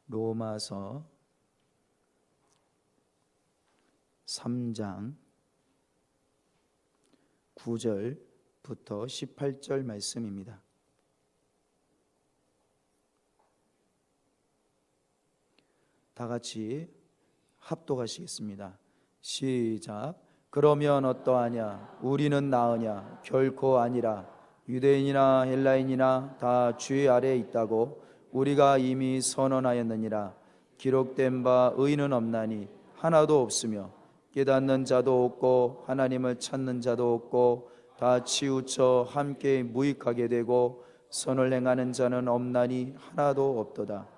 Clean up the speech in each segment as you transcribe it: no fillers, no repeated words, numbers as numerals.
로마서 3장 9절부터 18절 말씀입니다. 다 같이 합독하시겠습니다. 시작. 그러면 어떠하냐? 우리는 나으냐? 결코 아니라. 유대인이나 헬라인이나 다 죄 아래에 있다고 우리가 이미 선언하였느니라. 기록된 바 의인은 없나니 하나도 없으며 깨닫는 자도 없고 하나님을 찾는 자도 없고 다 치우쳐 함께 무익하게 되고 선을 행하는 자는 없나니 하나도 없도다.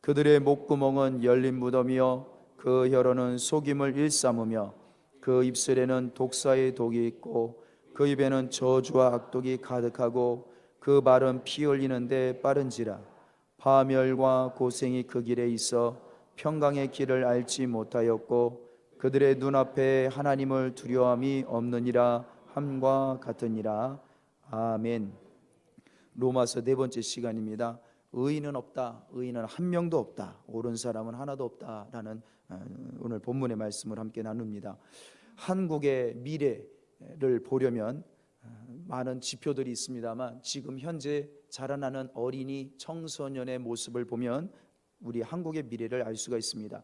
그들의 목구멍은 열린 무덤이요 그 혀로는 속임을 일삼으며 그 입술에는 독사의 독이 있고 그 입에는 저주와 악독이 가득하고 그 발은 피 흘리는데 빠른지라. 파멸과 고생이 그 길에 있어 평강의 길을 알지 못하였고 그들의 눈앞에 하나님을 두려움이 없느니라 함과 같으니라. 아멘. 로마서 네 번째 시간입니다. 의인은 없다. 의인은 한 명도 없다. 옳은 사람은 하나도 없다라는 오늘 본문의 말씀을 함께 나눕니다. 한국의 미래를 보려면 많은 지표들이 있습니다만 지금 현재 자라나는 어린이 청소년의 모습을 보면 우리 한국의 미래를 알 수가 있습니다.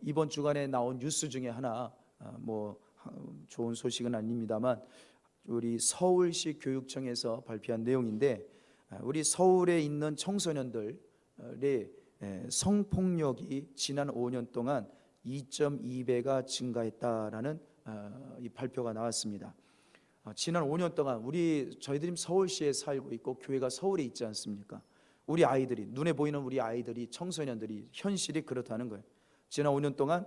이번 주간에 나온 뉴스 중에 하나 좋은 소식은 아닙니다만 우리 서울시 교육청에서 발표한 내용인데 우리 서울에 있는 청소년들의 성폭력이 지난 5년 동안 2.2배가 증가했다라는 이 발표가 나왔습니다. 지난 5년 동안 저희들이 서울시에 살고 있고 교회가 서울에 있지 않습니까? 우리 아이들이 눈에 보이는 우리 아이들이 청소년들이 현실이 그렇다는 거예요. 지난 5년 동안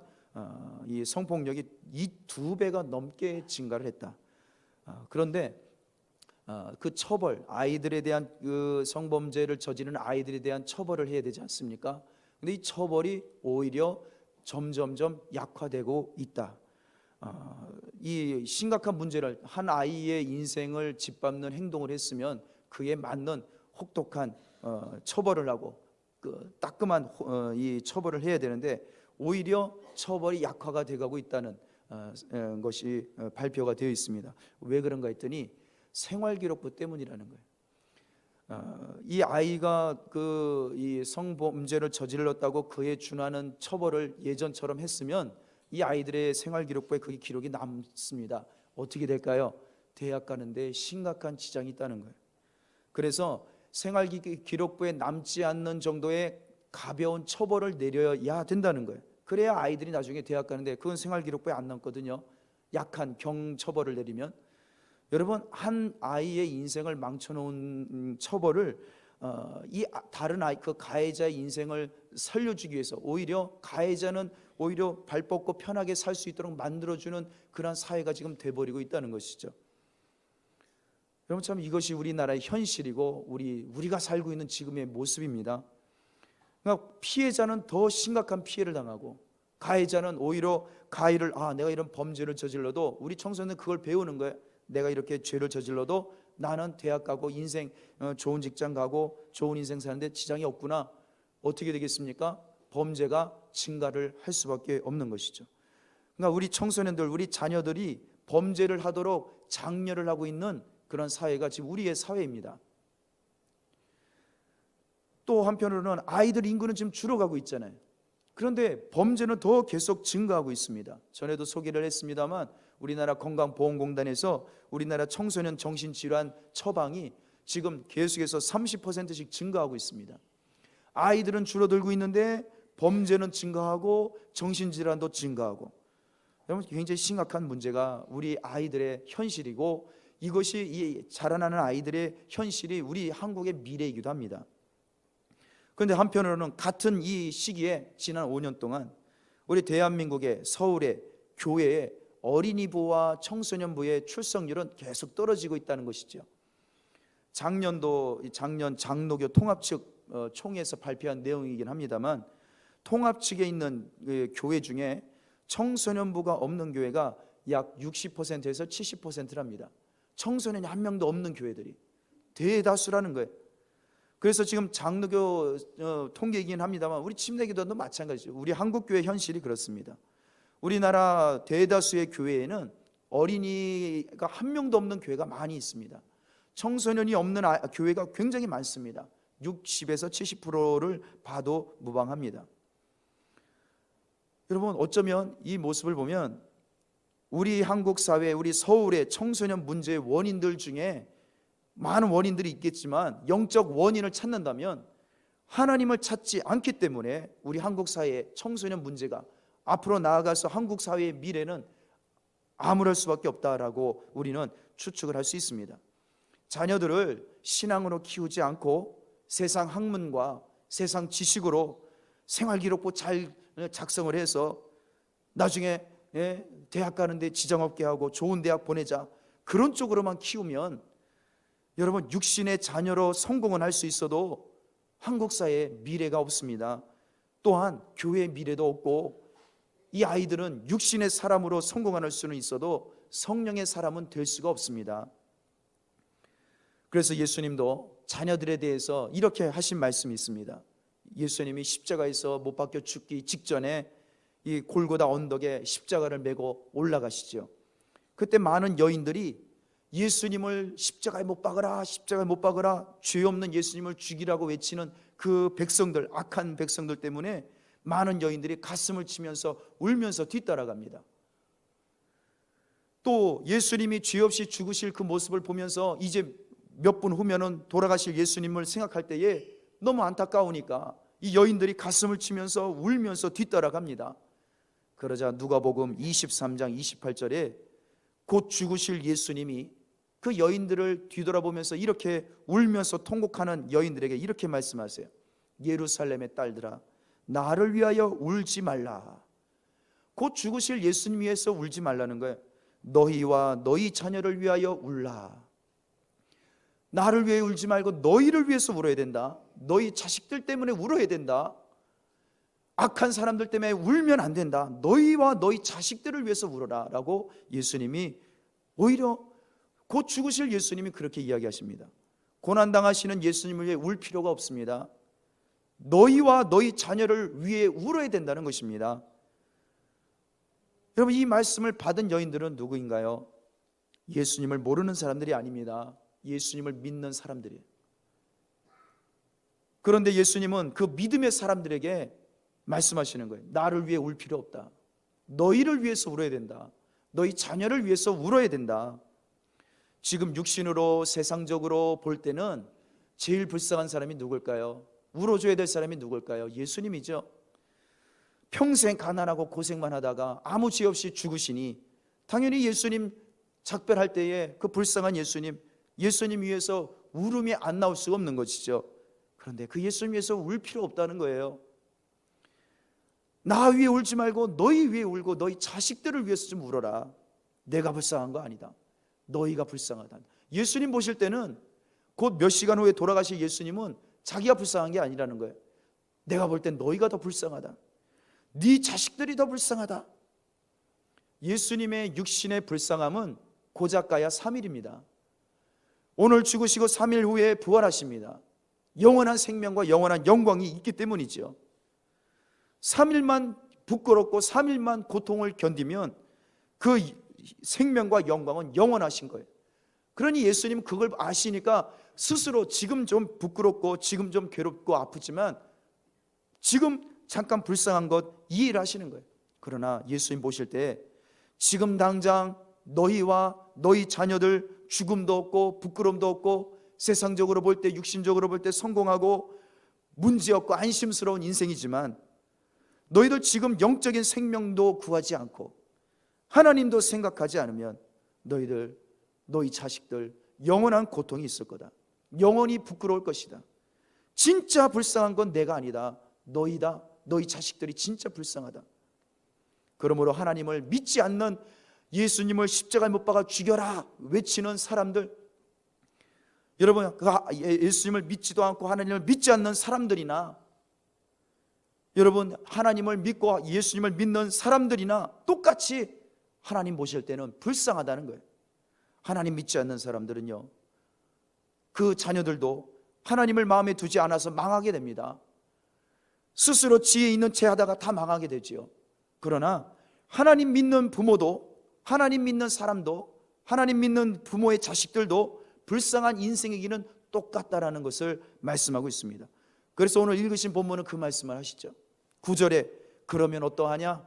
이 성폭력이 2배가 넘게 증가를 했다. 그런데 그 처벌, 아이들에 대한 그 성범죄를 저지르는 아이들에 대한 처벌을 해야 되지 않습니까? 근데 이 처벌이 오히려 점점점 약화되고 있다. 이 심각한 문제를 한 아이의 인생을 짓밟는 행동을 했으면 그에 맞는 혹독한 처벌을 하고 그 따끔한 이 처벌을 해야 되는데 오히려 처벌이 약화가 되고 있다는 것이 발표가 되어 있습니다. 왜 그런가 했더니 생활기록부 때문이라는 거예요. 이 아이가 이 성범죄를 저질렀다고 그에 준하는 처벌을 예전처럼 했으면 이 아이들의 생활기록부에 그 기록이 남습니다. 어떻게 될까요? 대학 가는데 심각한 지장이 있다는 거예요. 그래서 생활기록부에 남지 않는 정도의 가벼운 처벌을 내려야 된다는 거예요. 그래야 아이들이 나중에 대학 가는데 그건 생활기록부에 안 남거든요. 약한 경처벌을 내리면. 여러분, 한 아이의 인생을 망쳐놓은 처벌을 이 다른 아이, 그 가해자의 인생을 살려주기 위해서 오히려 가해자는 오히려 발 뻗고 편하게 살 수 있도록 만들어주는 그런 사회가 지금 돼버리고 있다는 것이죠. 여러분, 참 이것이 우리나라의 현실이고 우리가 살고 있는 지금의 모습입니다. 그러니까 피해자는 더 심각한 피해를 당하고 가해자는 오히려 가해를 내가 이런 범죄를 저질러도 우리 청소년은 그걸 배우는 거예요. 내가 이렇게 죄를 저질러도 나는 대학 가고 인생 좋은 직장 가고 좋은 인생 사는데 지장이 없구나. 어떻게 되겠습니까? 범죄가 증가를 할 수밖에 없는 것이죠. 그러니까 우리 청소년들, 우리 자녀들이 범죄를 하도록 장려를 하고 있는 그런 사회가 지금 우리의 사회입니다. 또 한편으로는 아이들 인구는 지금 줄어가고 있잖아요. 그런데 범죄는 더 계속 증가하고 있습니다. 전에도 소개를 했습니다만 우리나라 건강보험공단에서 우리나라 청소년 정신질환 처방이 지금 계속해서 30%씩 증가하고 있습니다. 아이들은 줄어들고 있는데 범죄는 증가하고 정신질환도 증가하고, 여러분 굉장히 심각한 문제가 우리 아이들의 현실이고 이것이 이 자라나는 아이들의 현실이 우리 한국의 미래이기도 합니다. 그런데 한편으로는 같은 이 시기에 지난 5년 동안 우리 대한민국의 서울의 교회의 어린이부와 청소년부의 출석률은 계속 떨어지고 있다는 것이죠. 작년 장로교 통합 측 총회에서 발표한 내용이긴 합니다만 통합 측에 있는 교회 중에 청소년부가 없는 교회가 약 60%에서 70%랍니다. 청소년이 한 명도 없는 교회들이 대다수라는 거예요. 그래서 지금 장로교 통계이긴 합니다만 우리 침례교단도 마찬가지죠. 우리 한국교회 현실이 그렇습니다. 우리나라 대다수의 교회에는 어린이가 한 명도 없는 교회가 많이 있습니다. 청소년이 없는 교회가 굉장히 많습니다. 60에서 70%를 봐도 무방합니다. 여러분, 어쩌면 이 모습을 보면 우리 한국 사회, 우리 서울의 청소년 문제의 원인들 중에 많은 원인들이 있겠지만 영적 원인을 찾는다면 하나님을 찾지 않기 때문에 우리 한국 사회의 청소년 문제가 앞으로 나아가서 한국 사회의 미래는 암울할 수밖에 없다라고 우리는 추측을 할 수 있습니다. 자녀들을 신앙으로 키우지 않고 세상 학문과 세상 지식으로 생활기록부 잘 작성을 해서 나중에 대학 가는데 지장 없게 하고 좋은 대학 보내자, 그런 쪽으로만 키우면 여러분, 육신의 자녀로 성공은 할 수 있어도 한국 사회에 미래가 없습니다. 또한 교회의 미래도 없고, 이 아이들은 육신의 사람으로 성공할 수는 있어도 성령의 사람은 될 수가 없습니다. 그래서 예수님도 자녀들에 대해서 이렇게 하신 말씀이 있습니다. 예수님이 십자가에서 못 박혀 죽기 직전에 이 골고다 언덕에 십자가를 메고 올라가시죠. 그때 많은 여인들이 예수님을 십자가에 못 박으라, 십자가에 못 박으라, 죄 없는 예수님을 죽이라고 외치는 그 백성들, 악한 백성들 때문에 많은 여인들이 가슴을 치면서 울면서 뒤따라갑니다. 또 예수님이 죄 없이 죽으실 그 모습을 보면서 이제 몇 분 후면은 돌아가실 예수님을 생각할 때에 너무 안타까우니까 이 여인들이 가슴을 치면서 울면서 뒤따라갑니다. 그러자 누가복음 23장 28절에 곧 죽으실 예수님이 그 여인들을 뒤돌아보면서 이렇게 울면서 통곡하는 여인들에게 이렇게 말씀하세요. 예루살렘의 딸들아, 나를 위하여 울지 말라. 곧 죽으실 예수님 위해서 울지 말라는 거예요. 너희와 너희 자녀를 위하여 울라. 나를 위해 울지 말고 너희를 위해서 울어야 된다. 너희 자식들 때문에 울어야 된다. 악한 사람들 때문에 울면 안 된다. 너희와 너희 자식들을 위해서 울어라 라고 예수님이, 오히려 곧 죽으실 예수님이 그렇게 이야기하십니다. 고난당하시는 예수님을 위해 울 필요가 없습니다. 너희와 너희 자녀를 위해 울어야 된다는 것입니다. 여러분, 이 말씀을 받은 여인들은 누구인가요? 예수님을 모르는 사람들이 아닙니다. 예수님을 믿는 사람들이에요. 그런데 예수님은 그 믿음의 사람들에게 말씀하시는 거예요. 나를 위해 울 필요 없다. 너희를 위해서 울어야 된다. 너희 자녀를 위해서 울어야 된다. 지금 육신으로 세상적으로 볼 때는 제일 불쌍한 사람이 누굴까요? 울어줘야 될 사람이 누굴까요? 예수님이죠. 평생 가난하고 고생만 하다가 아무 죄 없이 죽으시니 당연히 예수님 작별할 때에 그 불쌍한 예수님 위해서 울음이 안 나올 수가 없는 것이죠. 그런데 그 예수님 위해서 울 필요 없다는 거예요. 나 위해 울지 말고 너희 위해 울고 너희 자식들을 위해서 좀 울어라. 내가 불쌍한 거 아니다. 너희가 불쌍하다. 예수님 보실 때는 곧 몇 시간 후에 돌아가실 예수님은 자기가 불쌍한 게 아니라는 거예요. 내가 볼 땐 너희가 더 불쌍하다. 네 자식들이 더 불쌍하다. 예수님의 육신의 불쌍함은 고작가야 3일입니다. 오늘 죽으시고 3일 후에 부활하십니다. 영원한 생명과 영원한 영광이 있기 때문이죠. 3일만 부끄럽고 3일만 고통을 견디면 그 생명과 영광은 영원하신 거예요. 그러니 예수님은 그걸 아시니까 스스로 지금 좀 부끄럽고 지금 좀 괴롭고 아프지만 지금 잠깐 불쌍한 것 이해를 하시는 거예요. 그러나 예수님 보실 때 지금 당장 너희와 너희 자녀들 죽음도 없고 부끄럼도 없고 세상적으로 볼 때, 육신적으로 볼 때 성공하고 문제없고 안심스러운 인생이지만 너희들 지금 영적인 생명도 구하지 않고 하나님도 생각하지 않으면 너희들, 너희 자식들 영원한 고통이 있을 거다. 영원히 부끄러울 것이다. 진짜 불쌍한 건 내가 아니다. 너희다. 너희 자식들이 진짜 불쌍하다. 그러므로 하나님을 믿지 않는, 예수님을 십자가에 못 박아 죽여라 외치는 사람들, 여러분, 예수님을 믿지도 않고 하나님을 믿지 않는 사람들이나 여러분 하나님을 믿고 예수님을 믿는 사람들이나 똑같이 하나님 보실 때는 불쌍하다는 거예요. 하나님 믿지 않는 사람들은요, 그 자녀들도 하나님을 마음에 두지 않아서 망하게 됩니다. 스스로 지혜 있는 체 하다가 다 망하게 되지요. 그러나 하나님 믿는 부모도, 하나님 믿는 사람도, 하나님 믿는 부모의 자식들도 불쌍한 인생의 길은 똑같다라는 것을 말씀하고 있습니다. 그래서 오늘 읽으신 본문은 그 말씀을 하시죠. 9절에 그러면 어떠하냐?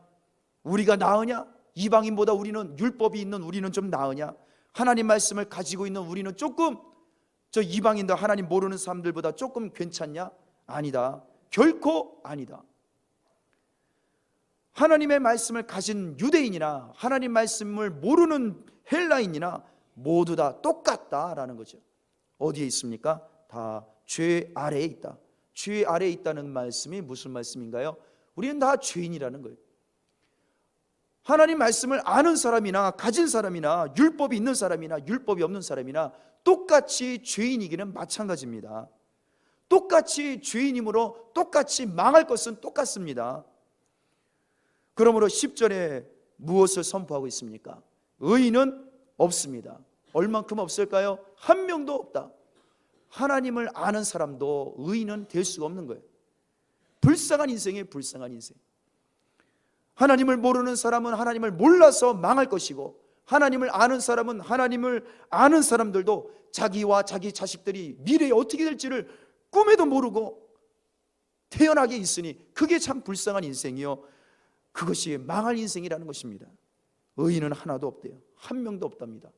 우리가 나으냐? 이방인보다 우리는 율법이 있는 우리는 좀 나으냐? 하나님 말씀을 가지고 있는 우리는 조금 저 이방인들 하나님 모르는 사람들보다 조금 괜찮냐? 아니다. 결코 아니다. 하나님의 말씀을 가진 유대인이나 하나님 말씀을 모르는 헬라인이나 모두 다 똑같다라는 거죠. 어디에 있습니까? 다 죄 아래에 있다. 죄 아래에 있다는 말씀이 무슨 말씀인가요? 우리는 다 죄인이라는 거예요. 하나님 말씀을 아는 사람이나 가진 사람이나 율법이 있는 사람이나 율법이 없는 사람이나 똑같이 죄인이기는 마찬가지입니다. 똑같이 죄인이므로 똑같이 망할 것은 똑같습니다. 그러므로 10절에 무엇을 선포하고 있습니까? 의인은 없습니다. 얼만큼 없을까요? 한 명도 없다. 하나님을 아는 사람도 의인은 될 수가 없는 거예요. 불쌍한 인생이에요. 불쌍한 인생. 하나님을 모르는 사람은 하나님을 몰라서 망할 것이고, 하나님을 아는 사람은 하나님을 아는 사람들도 자기와 자기 자식들이 미래에 어떻게 될지를 꿈에도 모르고 태연하게 있으니 그게 참 불쌍한 인생이요, 그것이 망할 인생이라는 것입니다. 의인은 하나도 없대요. 한 명도 없답니다.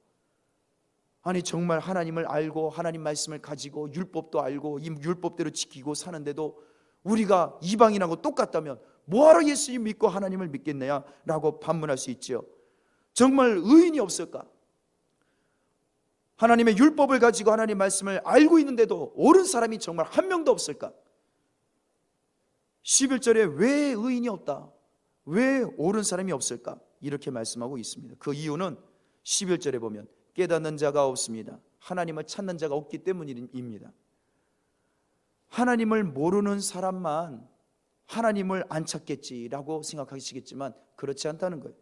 아니 정말 하나님을 알고 하나님 말씀을 가지고 율법도 알고 이 율법대로 지키고 사는데도 우리가 이방인하고 똑같다면 뭐하러 예수님 믿고 하나님을 믿겠느냐 라고 반문할 수 있죠. 정말 의인이 없을까? 하나님의 율법을 가지고 하나님 말씀을 알고 있는데도 옳은 사람이 정말 한 명도 없을까? 11절에 왜 의인이 없다? 왜 옳은 사람이 없을까? 이렇게 말씀하고 있습니다. 그 이유는 11절에 보면 깨닫는 자가 없습니다. 하나님을 찾는 자가 없기 때문입니다. 하나님을 모르는 사람만 하나님을 안 찾겠지라고 생각하시겠지만 그렇지 않다는 거예요.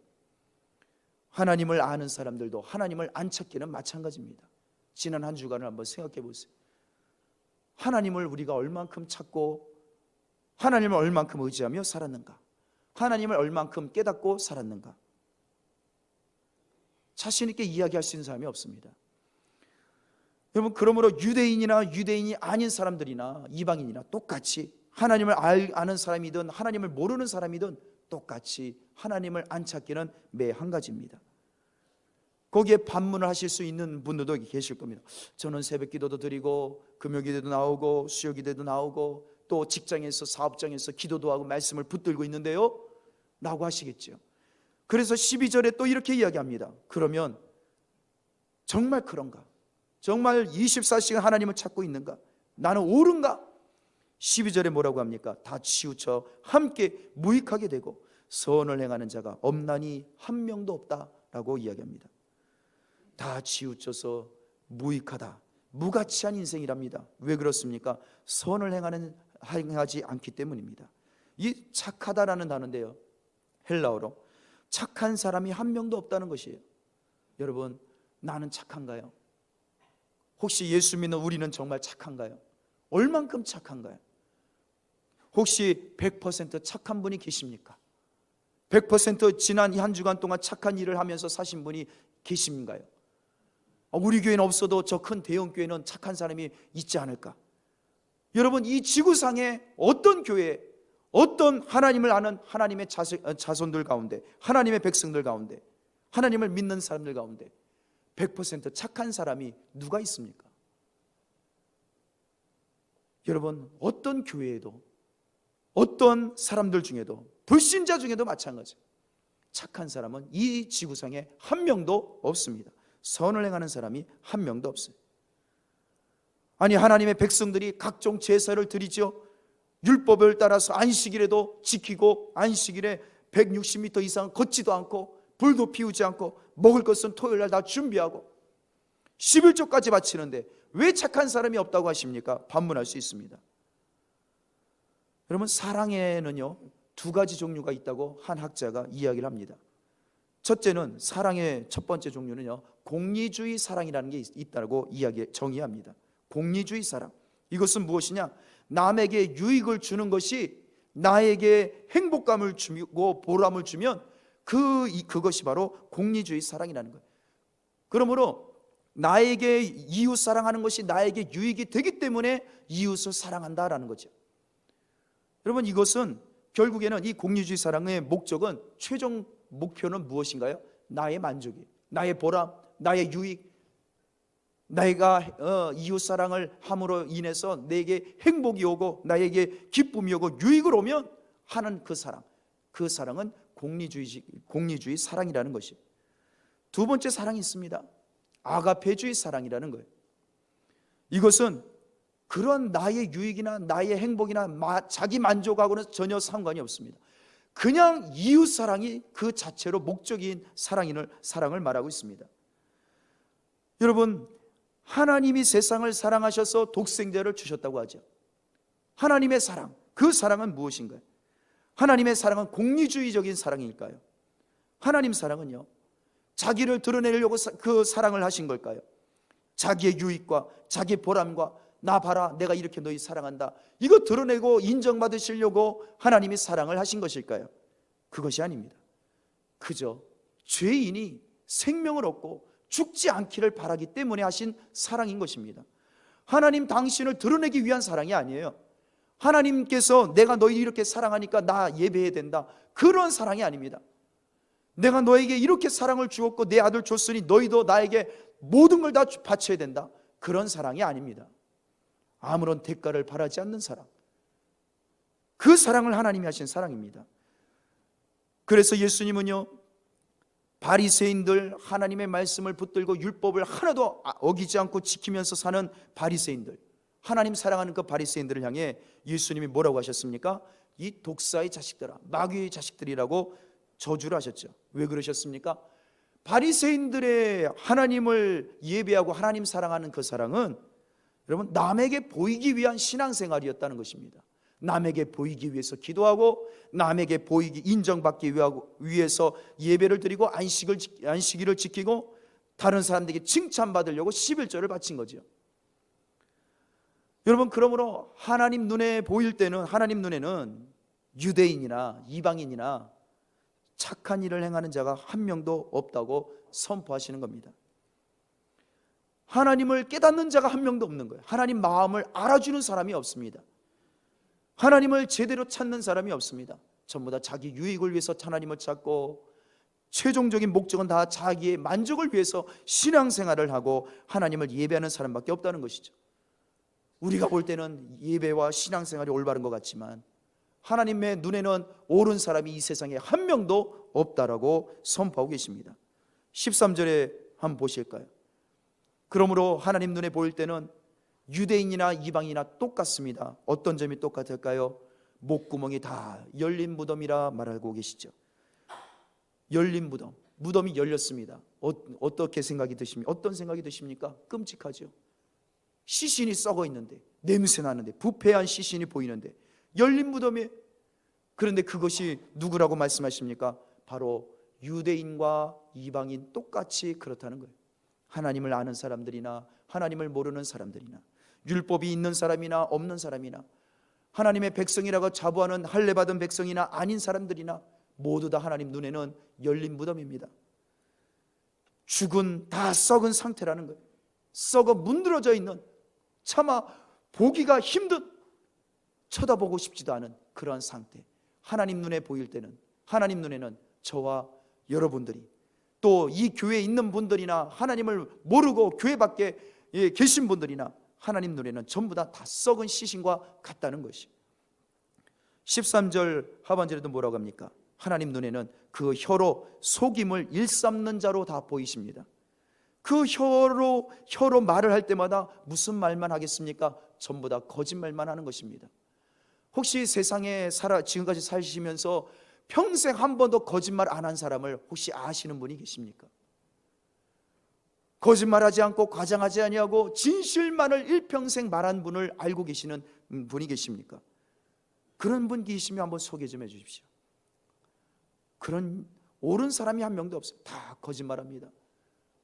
하나님을 아는 사람들도 하나님을 안 찾기는 마찬가지입니다. 지난 한 주간을 한번 생각해 보세요. 하나님을 우리가 얼만큼 찾고 하나님을 얼만큼 의지하며 살았는가? 하나님을 얼만큼 깨닫고 살았는가? 자신 있게 이야기할 수 있는 사람이 없습니다. 여러분, 그러므로 유대인이나 유대인이 아닌 사람들이나 이방인이나 똑같이 하나님을 아는 사람이든 하나님을 모르는 사람이든 똑같이 하나님을 안 찾기는 매 한 가지입니다. 거기에 반문을 하실 수 있는 분들도 계실 겁니다. 저는 새벽 기도도 드리고 금요 기도도 나오고 수요 기도도 나오고 또 직장에서 사업장에서 기도도 하고 말씀을 붙들고 있는데요 라고 하시겠죠. 그래서 12절에 또 이렇게 이야기합니다. 그러면 정말 그런가? 정말 24시간 하나님을 찾고 있는가? 나는 옳은가? 12절에 뭐라고 합니까? 다 치우쳐 함께 무익하게 되고 선을 행하는 자가 없나니 한 명도 없다라고 이야기합니다. 다 치우쳐서 무익하다, 무가치한 인생이랍니다. 왜 그렇습니까? 선을 행하지 않기 때문입니다. 이 착하다라는 단어인데요, 헬라어로 착한 사람이 한 명도 없다는 것이에요. 여러분, 나는 착한가요? 혹시 예수 믿는 우리는 정말 착한가요? 얼만큼 착한가요? 혹시 100% 착한 분이 계십니까? 100% 지난 이 한 주간 동안 착한 일을 하면서 사신 분이 계신가요? 우리 교회는 없어도 저 큰 대형 교회는 착한 사람이 있지 않을까? 여러분, 이 지구상에 어떤 교회, 어떤 하나님을 아는 하나님의 자손들 가운데, 하나님의 백성들 가운데, 하나님을 믿는 사람들 가운데 100% 착한 사람이 누가 있습니까? 여러분, 어떤 교회에도 어떤 사람들 중에도 불신자 중에도 마찬가지, 착한 사람은 이 지구상에 한 명도 없습니다. 선을 행하는 사람이 한 명도 없어요. 아니, 하나님의 백성들이 각종 제사를 드리죠. 율법을 따라서 안식일에도 지키고 안식일에 160m 이상 걷지도 않고 불도 피우지 않고 먹을 것은 토요일날 다 준비하고 11조까지 바치는데 왜 착한 사람이 없다고 하십니까? 반문할 수 있습니다. 여러분, 사랑에는요 두 가지 종류가 있다고 한 학자가 이야기를 합니다. 첫째는, 사랑의 첫 번째 종류는요 공리주의 사랑이라는 게 있다고 정의합니다. 공리주의 사랑, 이것은 무엇이냐? 남에게 유익을 주는 것이 나에게 행복감을 주고 보람을 주면 그것이 바로 공리주의 사랑이라는 거예요. 그러므로 나에게 이웃 사랑하는 것이 나에게 유익이 되기 때문에 이웃을 사랑한다라는 거죠. 여러분, 이것은 결국에는 이 공리주의 사랑의 목적은, 최종 목표는 무엇인가요? 나의 만족이에요. 나의 보람, 나의 유익, 내가 이웃 사랑을 함으로 인해서 내게 행복이 오고 나에게 기쁨이 오고 유익을 오면 하는 그 사랑은 공리주의 사랑이라는 것이. 두 번째 사랑이 있습니다. 아가페주의 사랑이라는 거예요. 이것은 그런 나의 유익이나 나의 행복이나 자기 만족하고는 전혀 상관이 없습니다. 그냥 이웃 사랑이 그 자체로 목적인 사랑을 말하고 있습니다. 여러분, 하나님이 세상을 사랑하셔서 독생자를 주셨다고 하죠. 하나님의 사랑, 그 사랑은 무엇인가요? 하나님의 사랑은 공리주의적인 사랑일까요? 하나님 사랑은요, 자기를 드러내려고 그 사랑을 하신 걸까요? 자기의 유익과 자기 보람과 나 봐라, 내가 이렇게 너희 사랑한다, 이거 드러내고 인정받으시려고 하나님이 사랑을 하신 것일까요? 그것이 아닙니다. 그저 죄인이 생명을 얻고 죽지 않기를 바라기 때문에 하신 사랑인 것입니다. 하나님 당신을 드러내기 위한 사랑이 아니에요. 하나님께서 내가 너희 이렇게 사랑하니까 나 예배해야 된다, 그런 사랑이 아닙니다. 내가 너에게 이렇게 사랑을 주었고 내 아들 줬으니 너희도 나에게 모든 걸 다 바쳐야 된다, 그런 사랑이 아닙니다. 아무런 대가를 바라지 않는 사랑, 그 사랑을 하나님이 하신 사랑입니다. 그래서 예수님은요, 바리새인들, 하나님의 말씀을 붙들고 율법을 하나도 어기지 않고 지키면서 사는 바리새인들, 하나님 사랑하는 그 바리새인들을 향해 예수님이 뭐라고 하셨습니까? 이 독사의 자식들아, 마귀의 자식들이라고 저주를 하셨죠. 왜 그러셨습니까? 바리새인들의 하나님을 예배하고 하나님 사랑하는 그 사랑은 여러분, 남에게 보이기 위한 신앙생활이었다는 것입니다. 남에게 보이기 위해서 기도하고 남에게 보이기, 인정받기 위해서 예배를 드리고 안식일을 지키고 다른 사람들에게 칭찬받으려고 11조를 바친 거죠. 여러분, 그러므로 하나님 눈에 보일 때는, 하나님 눈에는 유대인이나 이방인이나 착한 일을 행하는 자가 한 명도 없다고 선포하시는 겁니다. 하나님을 깨닫는 자가 한 명도 없는 거예요. 하나님 마음을 알아주는 사람이 없습니다. 하나님을 제대로 찾는 사람이 없습니다. 전부 다 자기 유익을 위해서 하나님을 찾고 최종적인 목적은 다 자기의 만족을 위해서 신앙생활을 하고 하나님을 예배하는 사람밖에 없다는 것이죠. 우리가 볼 때는 예배와 신앙생활이 올바른 것 같지만 하나님의 눈에는 옳은 사람이 이 세상에 한 명도 없다라고 선포하고 계십니다. 13절에 한번 보실까요? 그러므로 하나님 눈에 보일 때는 유대인이나 이방인이나 똑같습니다. 어떤 점이 똑같을까요? 목구멍이 다 열린 무덤이라 말하고 계시죠. 열린 무덤, 무덤이 열렸습니다. 어떻게 생각이 드십니까? 어떤 생각이 드십니까? 끔찍하죠. 시신이 썩어 있는데, 냄새 나는데, 부패한 시신이 보이는데 열린 무덤에, 그런데 그것이 누구라고 말씀하십니까? 바로 유대인과 이방인 똑같이 그렇다는 거예요. 하나님을 아는 사람들이나 하나님을 모르는 사람들이나 율법이 있는 사람이나 없는 사람이나 하나님의 백성이라고 자부하는 할례받은 백성이나 아닌 사람들이나 모두 다 하나님 눈에는 열린 무덤입니다. 죽은, 다 썩은 상태라는 거예요. 썩어 문드러져 있는, 차마 보기가 힘든, 쳐다보고 싶지도 않은 그러한 상태. 하나님 눈에 보일 때는, 하나님 눈에는 저와 여러분들이, 또 이 교회에 있는 분들이나 하나님을 모르고 교회 밖에 계신 분들이나 하나님 눈에는 전부 다 썩은 시신과 같다는 것이. 13절 하반절에도 뭐라고 합니까? 하나님 눈에는 그 혀로 속임을 일삼는 자로 다 보이십니다. 그 혀로 말을 할 때마다 무슨 말만 하겠습니까? 전부 다 거짓말만 하는 것입니다. 혹시 세상에 지금까지 사시면서 평생 한 번도 거짓말 안 한 사람을 혹시 아시는 분이 계십니까? 거짓말하지 않고 과장하지 아니하고 진실만을 일평생 말한 분을 알고 계시는 분이 계십니까? 그런 분 계시면 한번 소개 좀 해주십시오. 그런 옳은 사람이 한 명도 없어요. 다 거짓말합니다.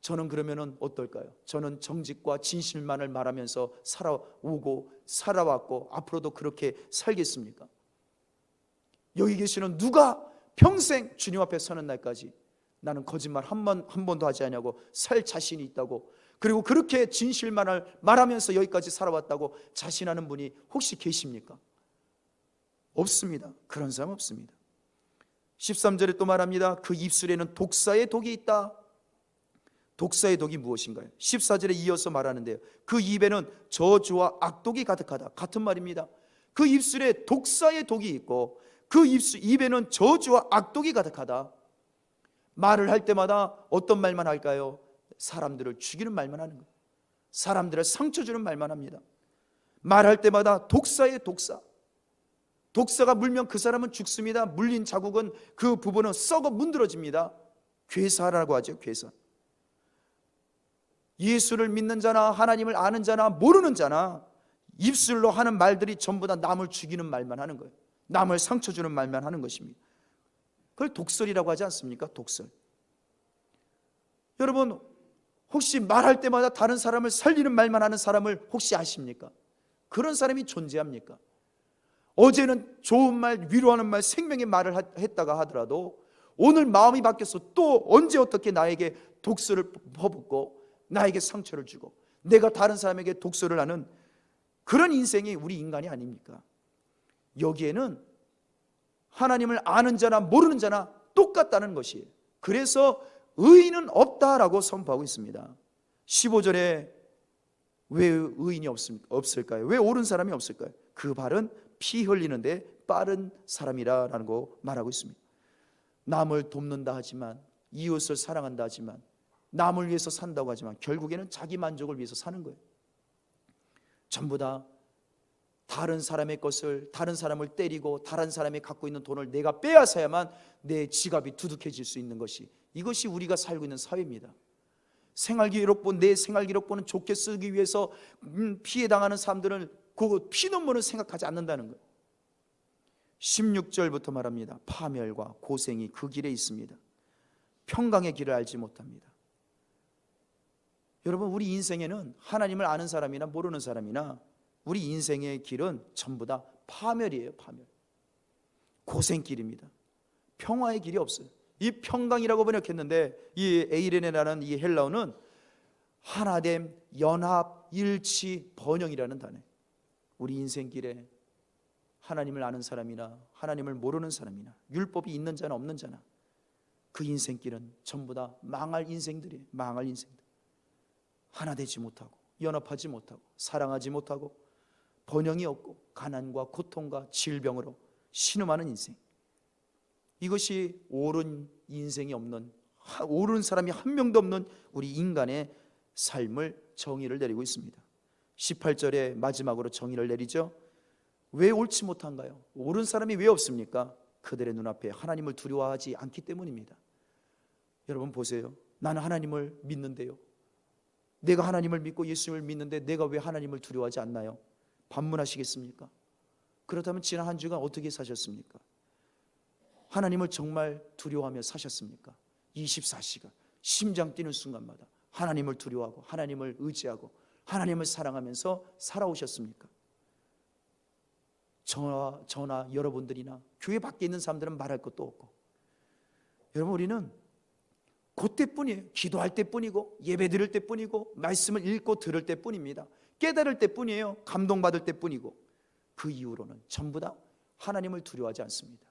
저는 그러면은 어떨까요? 저는 정직과 진실만을 말하면서 살아왔고 앞으로도 그렇게 살겠습니까? 여기 계시는 누가 평생 주님 앞에 서는 날까지 나는 거짓말 한 번도 하지 않냐고 살 자신이 있다고, 그리고 그렇게 진실만을 말하면서 여기까지 살아왔다고 자신하는 분이 혹시 계십니까? 없습니다. 그런 사람 없습니다. 13절에 또 말합니다. 그 입술에는 독사의 독이 있다. 독사의 독이 무엇인가요? 14절에 이어서 말하는데요, 그 입에는 저주와 악독이 가득하다. 같은 말입니다. 그 입술에 독사의 독이 있고 그 입에는 저주와 악독이 가득하다. 말을 할 때마다 어떤 말만 할까요? 사람들을 죽이는 말만 하는 거예요. 사람들을 상처 주는 말만 합니다. 말할 때마다 독사의 독사. 독사가 물면 그 사람은 죽습니다. 물린 자국은, 그 부분은 썩어 문드러집니다. 괴사라고 하죠. 괴사. 예수를 믿는 자나 하나님을 아는 자나 모르는 자나 입술로 하는 말들이 전부 다 남을 죽이는 말만 하는 거예요. 남을 상처 주는 말만 하는 것입니다. 그걸 독설이라고 하지 않습니까? 독설. 여러분, 혹시 말할 때마다 다른 사람을 살리는 말만 하는 사람을 혹시 아십니까? 그런 사람이 존재합니까? 어제는 좋은 말, 위로하는 말, 생명의 말을 했다가 하더라도 오늘 마음이 바뀌어서 또 언제 어떻게 나에게 독설을 퍼붓고 나에게 상처를 주고 내가 다른 사람에게 독설을 하는 그런 인생이 우리 인간이 아닙니까? 여기에는 하나님을 아는 자나 모르는 자나 똑같다는 것이에요. 그래서 의인은 없다라고 선포하고 있습니다. 15절에 왜 의인이 없을까요? 왜 옳은 사람이 없을까요? 그 발은 피 흘리는데 빠른 사람이라는 거 말하고 있습니다. 남을 돕는다 하지만, 이웃을 사랑한다 하지만, 남을 위해서 산다고 하지만 결국에는 자기 만족을 위해서 사는 거예요. 전부 다 다른 사람의 것을, 다른 사람을 때리고 다른 사람이 갖고 있는 돈을 내가 빼앗아야만 내 지갑이 두둑해질 수 있는 것이, 이것이 우리가 살고 있는 사회입니다. 생활기록부, 내 생활기록부는 좋게 쓰기 위해서 피해당하는 사람들은 그 피눈물을 생각하지 않는다는 거예요. 16절부터 말합니다. 파멸과 고생이 그 길에 있습니다. 평강의 길을 알지 못합니다. 여러분, 우리 인생에는 하나님을 아는 사람이나 모르는 사람이나 우리 인생의 길은 전부 다 파멸이에요. 파멸. 고생길입니다. 평화의 길이 없어요. 이 평강이라고 번역했는데 이 에이레네라는 이 헬라어는 하나됨, 연합, 일치, 번영이라는 단어예요. 우리 인생길에 하나님을 아는 사람이나 하나님을 모르는 사람이나 율법이 있는 자나 없는 자나 그 인생길은 전부 다 망할 인생들이에요. 망할 인생들. 하나 되지 못하고 연합하지 못하고 사랑하지 못하고 번영이 없고 가난과 고통과 질병으로 신음하는 인생. 이것이 옳은 인생이 없는, 옳은 사람이 한 명도 없는 우리 인간의 삶을, 정의를 내리고 있습니다. 18절에 마지막으로 정의를 내리죠. 왜 옳지 못한가요? 옳은 사람이 왜 없습니까? 그들의 눈앞에 하나님을 두려워하지 않기 때문입니다. 여러분 보세요. 나는 하나님을 믿는데요, 내가 하나님을 믿고 예수님을 믿는데 내가 왜 하나님을 두려워하지 않나요? 반문하시겠습니까? 그렇다면 지난 한 주간 어떻게 사셨습니까? 하나님을 정말 두려워하며 사셨습니까? 24시간 심장 뛰는 순간마다 하나님을 두려워하고 하나님을 의지하고 하나님을 사랑하면서 살아오셨습니까? 저나 여러분들이나 교회 밖에 있는 사람들은 말할 것도 없고, 여러분 우리는 그때뿐이에요. 기도할 때뿐이고 예배 드릴 때뿐이고 말씀을 읽고 들을 때뿐입니다. 깨달을 때뿐이에요. 감동받을 때뿐이고, 그 이후로는 전부 다 하나님을 두려워하지 않습니다.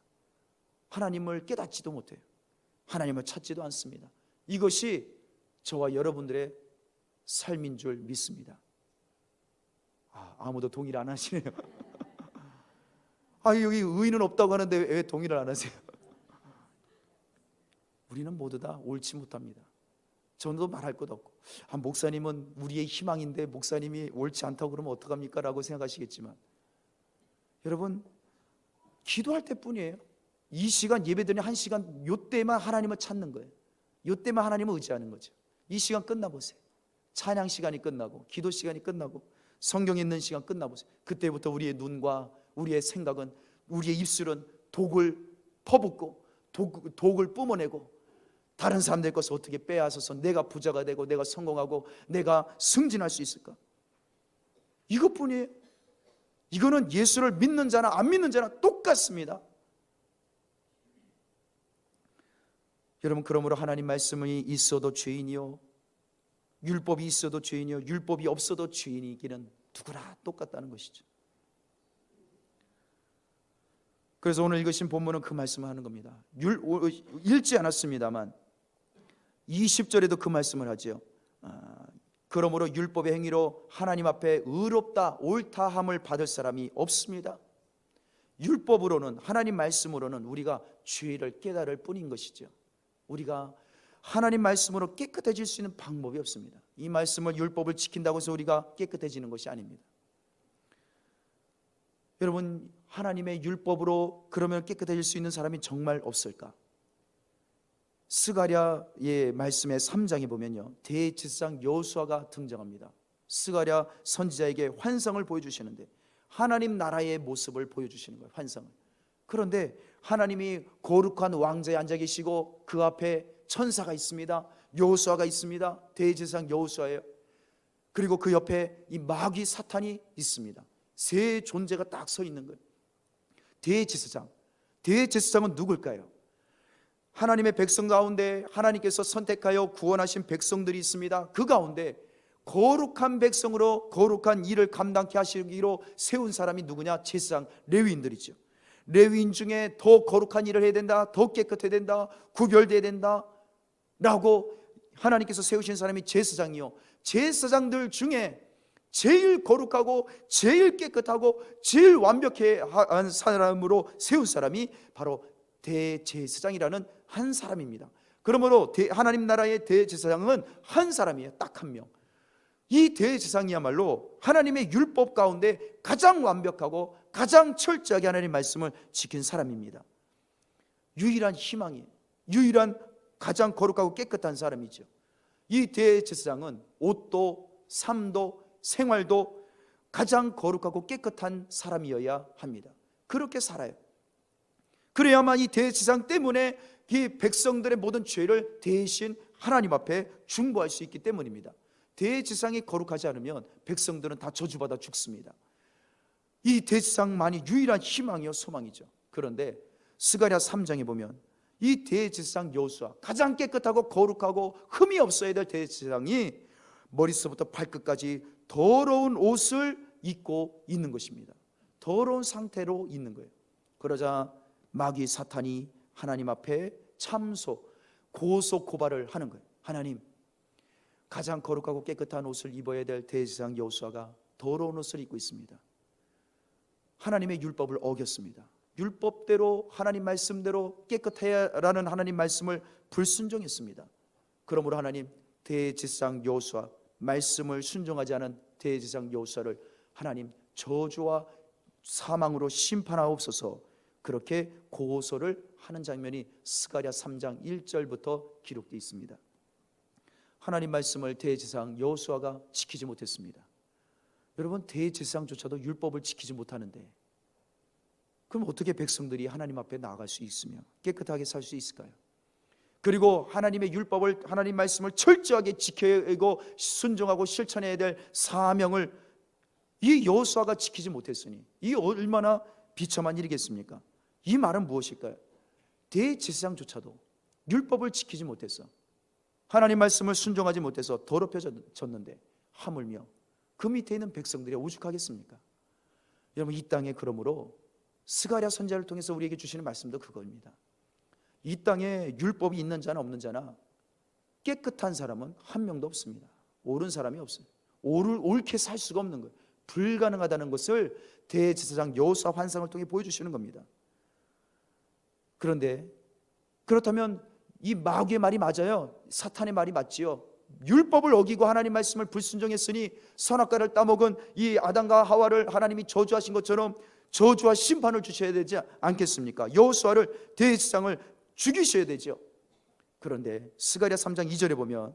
하나님을 깨닫지도 못해요. 하나님을 찾지도 않습니다. 이것이 저와 여러분들의 삶인 줄 믿습니다. 아무도 동의를 안 하시네요. 여기 의인은 없다고 하는데 왜 동의를 안 하세요? 우리는 모두 다 옳지 못합니다. 저도 말할 것 없고, 목사님은 우리의 희망인데 목사님이 옳지 않다고 그러면 어떡합니까? 라고 생각하시겠지만, 여러분 기도할 때뿐이에요. 이 시간 예배드리는 한 시간, 요때만 하나님을 찾는 거예요. 요때만 하나님을 의지하는 거죠. 이 시간 끝나보세요. 찬양 시간이 끝나고 기도 시간이 끝나고 성경 읽는 시간 끝나보세요. 그때부터 우리의 눈과 우리의 생각은, 우리의 입술은 독을 퍼붓고 독을 뿜어내고 다른 사람들 것을 어떻게 빼앗아서 내가 부자가 되고 내가 성공하고 내가 승진할 수 있을까? 이것뿐이에요. 이거는 예수를 믿는 자나 안 믿는 자나 똑같습니다. 여러분, 그러므로 하나님 말씀이 있어도 죄인이요, 율법이 있어도 죄인이요, 율법이 없어도 죄인이기는 누구나 똑같다는 것이죠. 그래서 오늘 읽으신 본문은 그 말씀을 하는 겁니다. 읽지 않았습니다만 20절에도 그 말씀을 하죠. 그러므로 율법의 행위로 하나님 앞에 의롭다 옳다함을 받을 사람이 없습니다. 율법으로는, 하나님 말씀으로는 우리가 죄를 깨달을 뿐인 것이죠. 우리가 하나님 말씀으로 깨끗해질 수 있는 방법이 없습니다. 이 말씀을, 율법을 지킨다고 해서 우리가 깨끗해지는 것이 아닙니다. 여러분, 하나님의 율법으로 그러면 깨끗해질 수 있는 사람이 정말 없을까? 스가랴의 말씀의 3장에 보면요, 대제사장 여호수아가 등장합니다. 스가랴 선지자에게 환상을 보여주시는데 하나님 나라의 모습을 보여주시는 거예요. 환상을. 그런데 하나님이 거룩한 왕자에 앉아 계시고 그 앞에 천사가 있습니다. 여호수아가 있습니다. 대제사장 여호수아예요. 그리고 그 옆에 이 마귀 사탄이 있습니다. 세 존재가 딱 서 있는 거예요. 대제사장은 누굴까요? 하나님의 백성 가운데 하나님께서 선택하여 구원하신 백성들이 있습니다. 그 가운데 거룩한 백성으로 거룩한 일을 감당케 하시기로 세운 사람이 누구냐? 제사장, 레위인들이죠. 레위인 중에 더 거룩한 일을 해야 된다, 더 깨끗해야 된다, 구별돼야 된다 라고 하나님께서 세우신 사람이 제사장이요, 제사장들 중에 제일 거룩하고 제일 깨끗하고 제일 완벽한 사람으로 세운 사람이 바로 대제사장이라는 한 사람입니다. 그러므로 하나님 나라의 대제사장은 한 사람이에요. 딱 한 명. 이 대제사장이야말로 하나님의 율법 가운데 가장 완벽하고 가장 철저하게 하나님의 말씀을 지킨 사람입니다. 유일한 희망이에요. 유일한 가장 거룩하고 깨끗한 사람이죠. 이 대제사장은 옷도 삶도 생활도 가장 거룩하고 깨끗한 사람이어야 합니다. 그렇게 살아요. 그래야만 이 대제사장 때문에 이 백성들의 모든 죄를 대신 하나님 앞에 중보할 수 있기 때문입니다. 대제사장이 거룩하지 않으면 백성들은 다 저주받아 죽습니다. 이 대제사장만이 유일한 희망이요 소망이죠. 그런데 스가랴 3장에 보면 이 대제사장 여호수아, 가장 깨끗하고 거룩하고 흠이 없어야 될 대제사장이 머리서부터 발끝까지 더러운 옷을 입고 있는 것입니다. 더러운 상태로 있는 거예요. 그러자 마귀 사탄이 하나님 앞에 참소, 고소 고발을 하는 거예요. 하나님, 가장 거룩하고 깨끗한 옷을 입어야 될 대제사장 여호수아가 더러운 옷을 입고 있습니다. 하나님의 율법을 어겼습니다. 율법대로 하나님 말씀대로 깨끗해야라는 하나님 말씀을 불순종했습니다. 그러므로 하나님, 대제사장 여호수아, 말씀을 순종하지 않은 대제사장 여호수아를 하나님 저주와 사망으로 심판하옵소서, 그렇게 고소를 하는 장면이 스가랴 3장 1절부터 기록되어 있습니다. 하나님 말씀을 대제사장 여호수아가 지키지 못했습니다. 여러분, 대제사장조차도 율법을 지키지 못하는데 그럼 어떻게 백성들이 하나님 앞에 나아갈 수 있으며 깨끗하게 살 수 있을까요? 그리고 하나님의 율법을, 하나님 말씀을 철저하게 지키고 순종하고 실천해야 될 사명을 이 여호수아가 지키지 못했으니 이 얼마나 비참한 일이겠습니까? 이 말은 무엇일까요? 대제사장조차도 율법을 지키지 못해서, 하나님 말씀을 순종하지 못해서 더럽혀졌는데 하물며 그 밑에 있는 백성들이 오죽하겠습니까? 여러분, 이 땅에 그러므로 스가랴 선지자를 통해서 우리에게 주시는 말씀도 그겁니다. 이 땅에 율법이 있는 자나 없는 자나 깨끗한 사람은 한 명도 없습니다. 옳은 사람이 없어요. 옳게 살 수가 없는 거예요. 불가능하다는 것을 대제사장 여호수아 환상을 통해 보여주시는 겁니다. 그런데 그렇다면 이 마귀의 말이 맞아요? 사탄의 말이 맞지요? 율법을 어기고 하나님 말씀을 불순종했으니 선악과를 따먹은 이 아담과 하와를 하나님이 저주하신 것처럼 저주와 심판을 주셔야 되지 않겠습니까? 여호수아를, 대제사장을 죽이셔야 되죠. 그런데 스가랴 3장 2절에 보면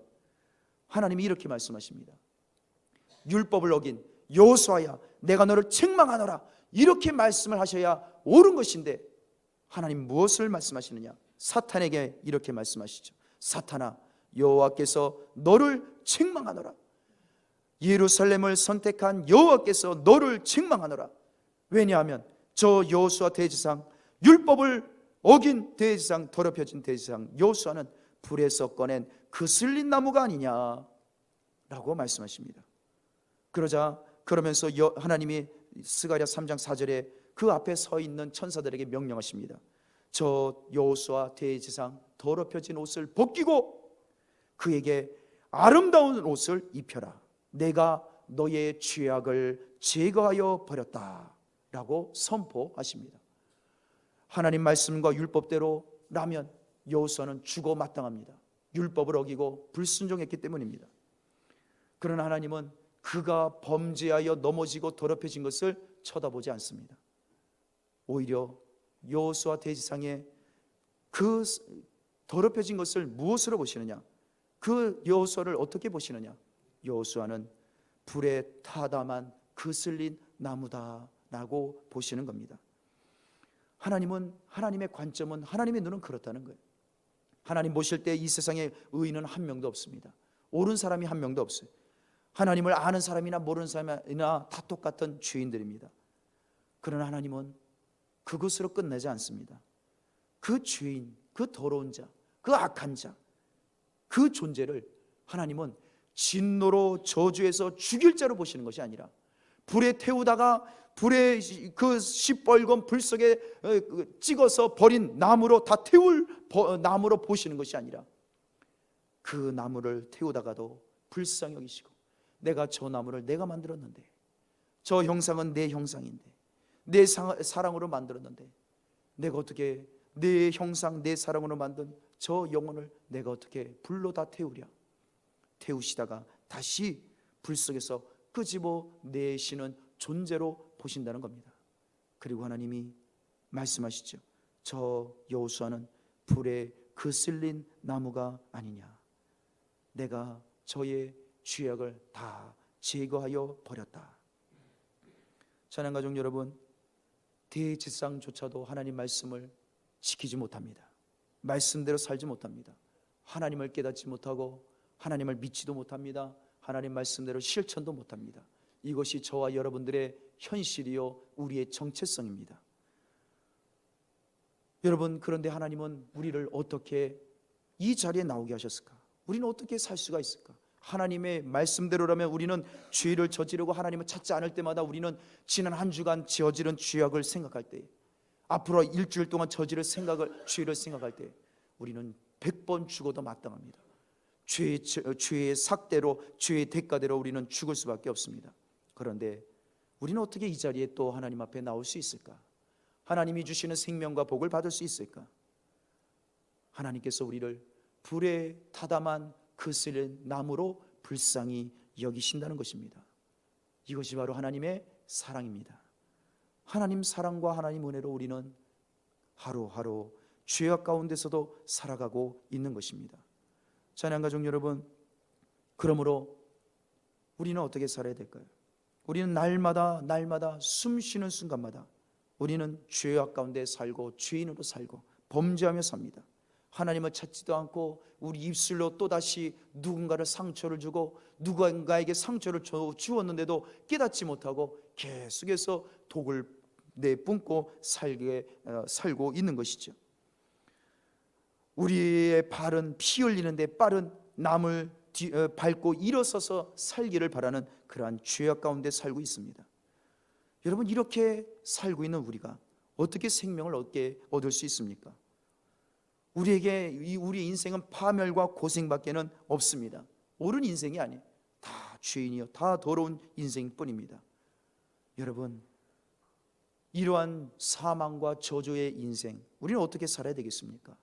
하나님이 이렇게 말씀하십니다. 율법을 어긴 여호수아야, 내가 너를 책망하노라, 이렇게 말씀을 하셔야 옳은 것인데 하나님 무엇을 말씀하시느냐? 사탄에게 이렇게 말씀하시죠. 사탄아, 여호와께서 너를 책망하노라. 예루살렘을 선택한 여호와께서 너를 책망하노라. 왜냐하면 저 여호수아 대제사장, 율법을 어긴 대제사장, 더럽혀진 대제사장 여호수아는 불에서 꺼낸 그슬린 나무가 아니냐라고 말씀하십니다. 그러면서 하나님이 스가랴 3장 4절에 그 앞에 서 있는 천사들에게 명령하십니다. 저 여호수아 대제사장 더럽혀진 옷을 벗기고 그에게 아름다운 옷을 입혀라. 내가 너의 죄악을 제거하여 버렸다 라고 선포하십니다. 하나님 말씀과 율법대로라면 여호수아는 죽어 마땅합니다. 율법을 어기고 불순종했기 때문입니다. 그러나 하나님은 그가 범죄하여 넘어지고 더럽혀진 것을 쳐다보지 않습니다. 오히려 여호수아 대제사장의 그 더럽혀진 것을 무엇으로 보시느냐? 그 여호수아를 어떻게 보시느냐? 여호수아는 불에 타담한 그슬린 나무다라고 보시는 겁니다. 하나님의 관점은, 하나님의 눈은 그렇다는 거예요. 하나님 보실 때 이 세상에 의인은 한 명도 없습니다. 옳은 사람이 한 명도 없어요. 하나님을 아는 사람이나 모르는 사람이나 다 똑같은 죄인들입니다. 그러나 하나님은 그것으로 끝내지 않습니다. 그 죄인, 그 더러운 자, 그 악한 자, 그 존재를 하나님은 진노로 저주해서 죽일 자로 보시는 것이 아니라 불에 태우다가 불에 그 시뻘건 불 속에 찍어서 버린 나무로 다 태울 나무로 보시는 것이 아니라 그 나무를 태우다가도 불쌍히 여기시고, 내가 저 나무를 내가 만들었는데, 저 형상은 내 형상인데, 내 사랑으로 만들었는데, 내가 어떻게 내 형상 내 사랑으로 만든 저 영혼을 내가 어떻게 불로 다 태우랴. 태우시다가 다시 불 속에서 끄집어내시는 존재로 보신다는 겁니다. 그리고 하나님이 말씀하시죠. 저 여호수아는 불에 그슬린 나무가 아니냐. 내가 저의 죄악을 다 제거하여 버렸다. 찬양가족 여러분, 대제사장조차도 하나님 말씀을 지키지 못합니다. 말씀대로 살지 못합니다. 하나님을 깨닫지 못하고 하나님을 믿지도 못합니다. 하나님 말씀대로 실천도 못합니다. 이것이 저와 여러분들의 현실이요 우리의 정체성입니다. 여러분, 그런데 하나님은 우리를 어떻게 이 자리에 나오게 하셨을까? 우리는 어떻게 살 수가 있을까? 하나님의 말씀대로라면 우리는 죄를 저지르고 하나님을 찾지 않을 때마다 우리는 지난 한 주간 저지른 죄악을 생각할 때, 앞으로 일주일 동안 저지를 죄를 생각할 때 우리는 100번 죽어도 마땅합니다. 죄의 삭대로, 죄의 대가대로 우리는 죽을 수밖에 없습니다. 그런데 우리는 어떻게 이 자리에 또 하나님 앞에 나올 수 있을까? 하나님이 주시는 생명과 복을 받을 수 있을까? 하나님께서 우리를 불에 타담한 그슬린 나무로 불쌍히 여기신다는 것입니다. 이것이 바로 하나님의 사랑입니다. 하나님 사랑과 하나님 은혜로 우리는 하루하루 죄악 가운데서도 살아가고 있는 것입니다. 찬양가족 여러분, 그러므로 우리는 어떻게 살아야 될까요? 우리는 날마다 숨 쉬는 순간마다 우리는 죄악 가운데 살고 죄인으로 살고 범죄하며 삽니다. 하나님을 찾지도 않고 우리 입술로 또다시 누군가를 상처를 주고 누군가에게 상처를 주었는데도 깨닫지 못하고 계속해서 독을 내뿜고 살고 있는 것이죠. 우리의 발은 피 흘리는데 빠른 남을 밟고 일어서서 살기를 바라는 그러한 죄악 가운데 살고 있습니다. 여러분, 이렇게 살고 있는 우리가 어떻게 생명을 얻을 수 있습니까? 우리의 인생은 파멸과 고생밖에는 없습니다. 옳은 인생이 아니에요. 다 죄인이요, 다 더러운 인생뿐입니다. 여러분, 이러한 사망과 저주의 인생, 우리는 어떻게 살아야 되겠습니까?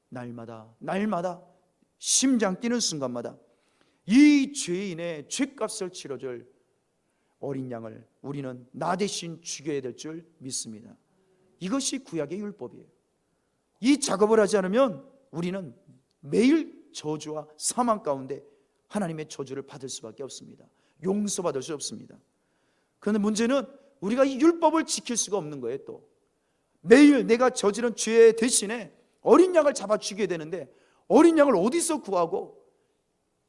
날마다 심장 뛰는 순간마다 이 죄인의 죄값을 치러줄 어린 양을 우리는 나 대신 죽여야 될 줄 믿습니다. 이것이 구약의 율법이에요. 이 작업을 하지 않으면 우리는 매일 저주와 사망 가운데 하나님의 저주를 받을 수밖에 없습니다. 용서받을 수 없습니다. 그런데 문제는 우리가 이 율법을 지킬 수가 없는 거예요. 또 매일 내가 저지른 죄 대신에 어린 양을 잡아 죽여야 되는데 어린 양을 어디서 구하고,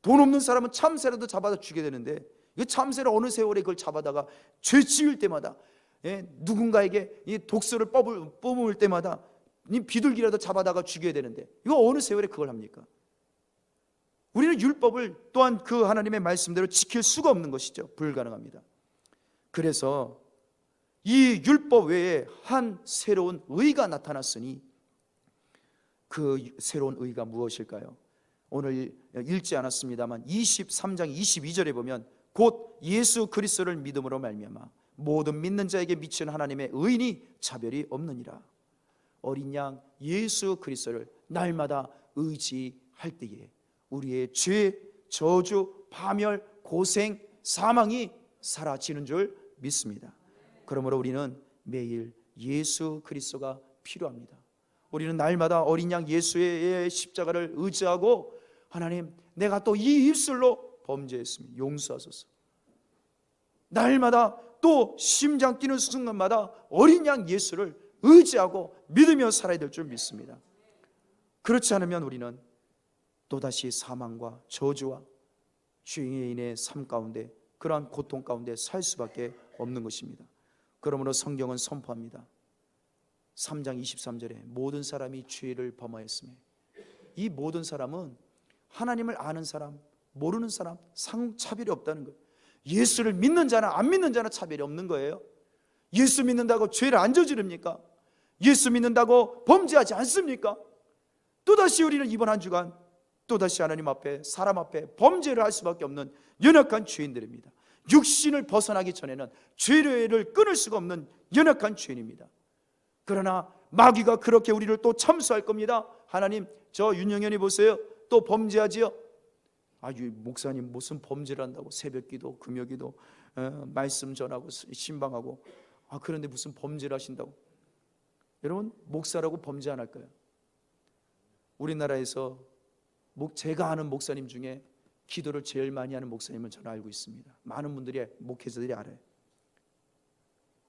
돈 없는 사람은 참새라도 잡아다 주게 되는데, 이 참새를 어느 세월에 그걸 잡아다가 죄 지을 때마다, 누군가에게 이 독소를 뿜을 때마다 이 비둘기라도 잡아다가 죽여야 되는데, 이거 어느 세월에 그걸 합니까? 우리는 율법을 또한 그 하나님의 말씀대로 지킬 수가 없는 것이죠. 불가능합니다. 그래서 이 율법 외에 한 새로운 의가 나타났으니, 그 새로운 의가 무엇일까요? 오늘 읽지 않았습니다만 23장 22절에 보면, 곧 예수 그리스도를 믿음으로 말미암아 모든 믿는 자에게 미치는 하나님의 의인이 차별이 없느니라. 어린 양 예수 그리스도를 날마다 의지할 때에 우리의 죄, 저주, 파멸, 고생, 사망이 사라지는 줄 믿습니다. 그러므로 우리는 매일 예수 그리스도가 필요합니다. 우리는 날마다 어린 양 예수의 십자가를 의지하고, 하나님, 내가 또 이 입술로 범죄했습니다. 용서하소서. 날마다 또 심장 뛰는 순간마다 어린 양 예수를 의지하고 믿으며 살아야 될 줄 믿습니다. 그렇지 않으면 우리는 또다시 사망과 저주와 죄인의 삶 가운데, 그러한 고통 가운데 살 수밖에 없는 것입니다. 그러므로 성경은 선포합니다. 3장 23절에 모든 사람이 죄를 범하였으며, 이 모든 사람은 하나님을 아는 사람, 모르는 사람, 차별이 없다는 거예요. 예수를 믿는 자나 안 믿는 자나 차별이 없는 거예요. 예수 믿는다고 죄를 안 저지릅니까? 예수 믿는다고 범죄하지 않습니까? 또다시 우리는 이번 한 주간 또다시 하나님 앞에, 사람 앞에 범죄를 할 수밖에 없는 연약한 죄인들입니다. 육신을 벗어나기 전에는 죄를 끊을 수가 없는 연약한 죄인입니다. 그러나 마귀가 그렇게 우리를 또 참수할 겁니다. 하나님, 저 윤영현이 보세요, 또 범죄하지요? 목사님 무슨 범죄를 한다고, 새벽기도, 금요기도, 말씀 전하고 신방하고, 그런데 무슨 범죄를 하신다고? 여러분, 목사라고 범죄 안 할까요? 우리나라에서 제가 아는 목사님 중에 기도를 제일 많이 하는 목사님을 저는 알고 있습니다. 많은 분들이, 목회자들이 알아요.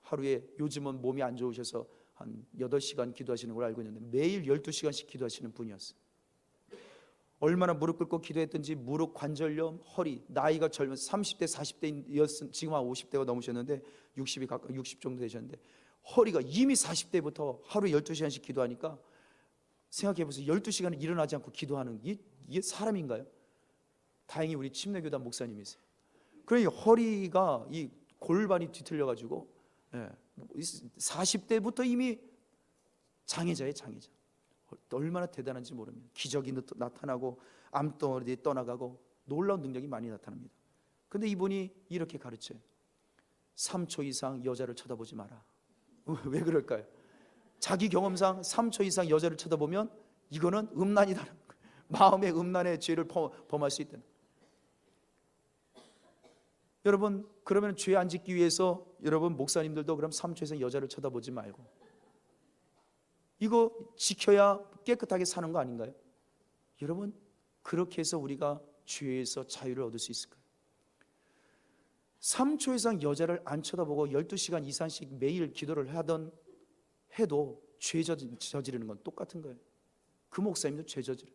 하루에, 요즘은 몸이 안 좋으셔서 한 8시간 기도하시는 걸 알고 있는데, 매일 12시간씩 기도하시는 분이었어요. 얼마나 무릎 꿇고 기도했든지 무릎 관절염, 허리, 나이가 젊은 30대, 40대였은 지금 한 50대가 넘으셨는데 60이 가까이 60 정도 되셨는데, 허리가 이미 40대부터 하루에 12시간씩 기도하니까, 생각해보세요. 12시간을 일어나지 않고 기도하는 이게 사람인가요? 다행히 우리 침례교단 목사님이세요. 그러니 허리가, 이 골반이 뒤틀려가지고 40대부터 이미 장애자예요, 장애자. 얼마나 대단한지 모릅니다. 기적이 나타나고 암덩어리 떠나가고 놀라운 능력이 많이 나타납니다. 그런데 이분이 이렇게 가르쳐요. 3초 이상 여자를 쳐다보지 마라. 왜 그럴까요? 자기 경험상 3초 이상 여자를 쳐다보면 이거는 음란이다는 거예요. 마음의 음란의 죄를 범할 수 있다는 거예요. 여러분, 그러면 죄 안 짓기 위해서 여러분 목사님들도 그럼 3초 이상 여자를 쳐다보지 말고, 이거 지켜야 깨끗하게 사는 거 아닌가요? 여러분, 그렇게 해서 우리가 죄에서 자유를 얻을 수 있을까요? 3초 이상 여자를 안 쳐다보고 12시간 이상씩 매일 기도를 해도 죄 저지르는 건 똑같은 거예요. 그 목사님도 죄 저지르.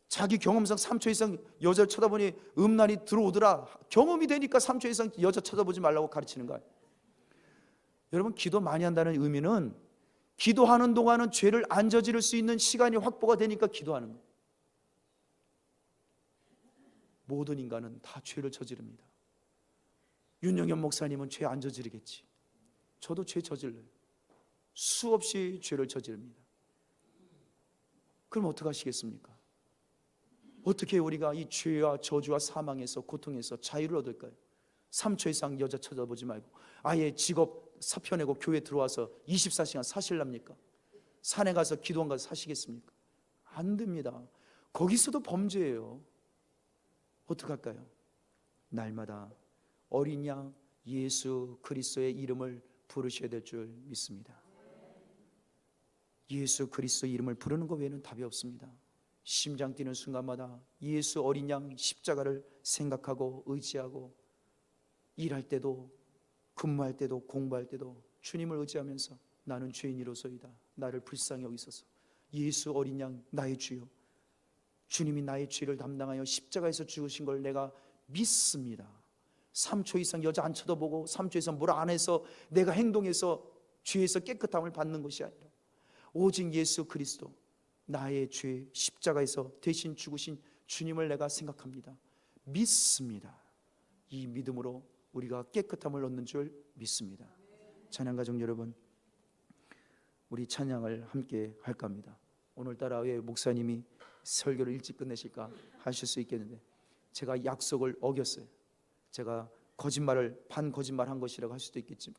자기 경험상 3초 이상 여자를 쳐다보니 음란이 들어오더라. 경험이 되니까 3초 이상 여자 쳐다보지 말라고 가르치는 거예요. 여러분, 기도 많이 한다는 의미는 기도하는 동안은 죄를 안 저지를 수 있는 시간이 확보가 되니까 기도하는 거예요. 모든 인간은 다 죄를 저지릅니다. 윤영현 목사님은 죄 안 저지르겠지. 저도 죄 저질러요. 수없이 죄를 저지릅니다. 그럼 어떻게 하시겠습니까? 어떻게 우리가 이 죄와 저주와 사망에서, 고통에서 자유를 얻을까요? 3초 이상 여자 쳐다보지 말고 아예 직업 사표내고 교회 들어와서 24시간 사실랍니까? 산에 가서 기도원 가서 사시겠습니까? 안 됩니다. 거기서도 범죄예요. 어떡할까요? 날마다 어린 양 예수 그리스도의 이름을 부르셔야 될 줄 믿습니다. 예수 그리스도의 이름을 부르는 것 외에는 답이 없습니다. 심장 뛰는 순간마다 예수 어린 양 십자가를 생각하고 의지하고, 일할 때도, 근무할 때도, 공부할 때도 주님을 의지하면서 나는 죄인이로소이다. 나를 불쌍히 여기소서. 예수 어린 양 나의 주요. 주님이 나의 죄를 담당하여 십자가에서 죽으신 걸 내가 믿습니다. 3초 이상 여자 안 쳐다보고 3초 이상 물 안에서 내가 행동해서 죄에서 깨끗함을 받는 것이 아니라 오직 예수 그리스도 나의 죄 십자가에서 대신 죽으신 주님을 내가 생각합니다. 믿습니다. 이 믿음으로 우리가 깨끗함을 얻는 줄 믿습니다. 찬양가족 여러분, 우리 찬양을 함께 할까 합니다. 오늘따라 왜 목사님이 설교를 일찍 끝내실까 하실 수 있겠는데, 제가 약속을 어겼어요. 제가 거짓말을 반 거짓말한 것이라고 할 수도 있겠지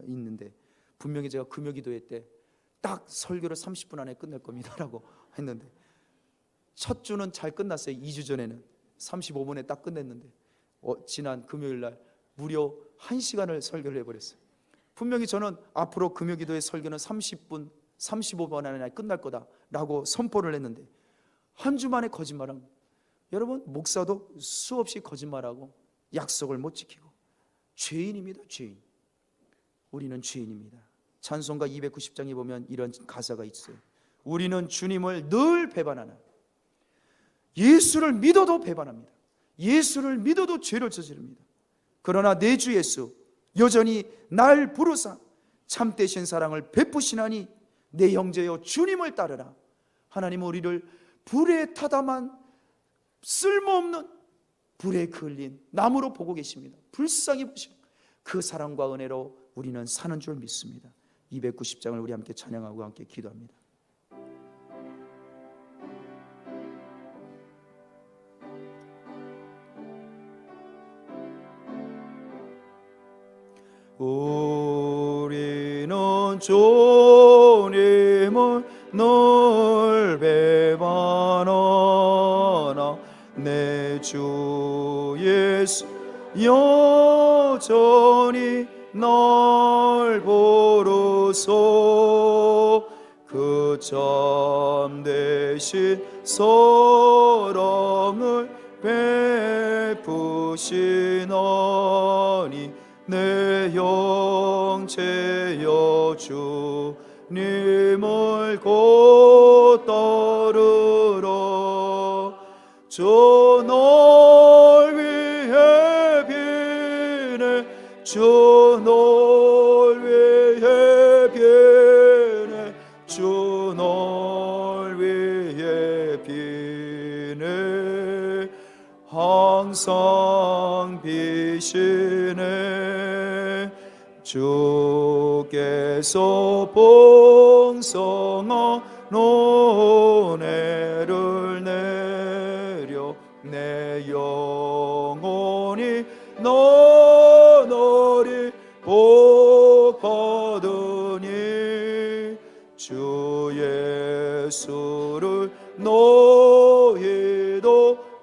있는데, 분명히 제가 금요기도회 때 딱 설교를 30분 안에 끝낼 겁니다라고 했는데, 첫 주는 잘 끝났어요. 2주 전에는 35분에 딱 끝냈는데 지난 금요일 날 무려 1시간을 설교를 해버렸어요. 분명히 저는 앞으로 금요기도의 설교는 30분 35분 안에 끝날 거다라고 선포를 했는데, 한 주 만에 거짓말한. 여러분, 목사도 수없이 거짓말하고 약속을 못 지키고 죄인입니다. 죄인. 우리는 죄인입니다. 찬송가 290장에 보면 이런 가사가 있어요. 우리는 주님을 늘 배반하나, 예수를 믿어도 배반합니다. 예수를 믿어도 죄를 저지릅니다. 그러나 내 주 예수 여전히 날 부르사 참되신 사랑을 베푸시나니 내 형제여 주님을 따르라. 하나님은 우리를 불에 타다만 쓸모없는 불에 그을린 나무로 보고 계십니다. 불쌍히 보시고 그 사랑과 은혜로 우리는 사는 줄 믿습니다. 290장을 우리 함께 찬양하고 함께 기도합니다. 우리는 주님을 늘 배반하나 내 주 예수 여전히 날 부르소 그 참되신 사랑을 베푸시나니 내 형제여 주님을 곧 따르라. 주 널 위해 비네 주 널 위해 비네 주 널 위해 비네 항상 비시네 주께서 풍성한 은혜를 내려 내 영혼이 너널이 복 받으니 주 예수를 너희도